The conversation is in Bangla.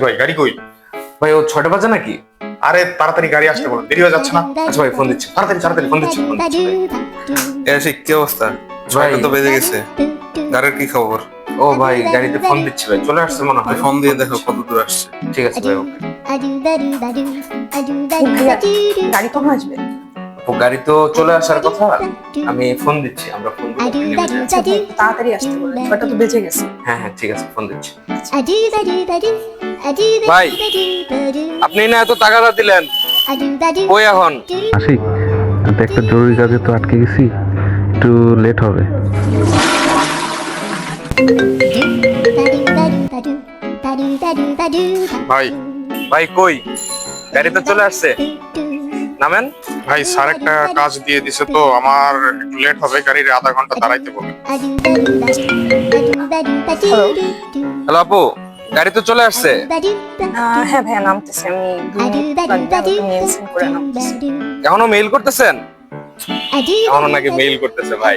ভাই গাড়ি কই? ভাই ও 6টা বাজে নাকি? আরে তাড়াতাড়ি গাড়ি আসতে বলো, দেরি হয়ে যাচ্ছে না? আচ্ছা ভাই ফোন দিচ্ছি, তাড়াতাড়ি তাড়াতাড়ি ফোন দিচ্ছি ভাই। এসে কি অবস্থা? ছয়টা তো বেজে গেছে, গাড়ির কি খবর? ও ভাই গাড়িতে ফোন দিচ্ছি ভাই, চলে আসছে মনে হয়। ফোন দিয়ে দেখো কত দূর আসছে। ঠিক আছে ভাই, ওকে। গাড়ি কখন আসবে? ও গাড়ি তো চলে আসার কথা, আমি ফোন দিচ্ছি, আমরা ফোন করে নেমে যাই। আচ্ছা ভাই, তাড়াতাড়ি আসতে বলবেন, 6টা তো বেজে গেছে। হ্যাঁ হ্যাঁ ঠিক আছে, ফোন দিচ্ছি। ভাই আপনি না এত টাকাটা দিলেন কই এখন? আসি, আমি তো একটা জরুরি কাজে তো আটকে গেছি, একটু লেট হবে। ভাই ভাই কই? গাড়ি তো চলে আসছে, নামেন। ভাই স্যার একটা কাজ দিয়ে দিছে তো আমার একটু লেট হবে, গাড়ির আধা ঘন্টা দাঁড়াইতে বলে। হ্যালো আপু, গাড়ি তো চলে আসছে। হ্যাঁ ভাইয়া, নামতেছি আমি। 2 মিনিট লাগবে, আমাকে মেল সেন্ড করে নামতেছি। এখনো মেইল করতেছেন? এখনো নাকি মেইল করতেছে ভাই।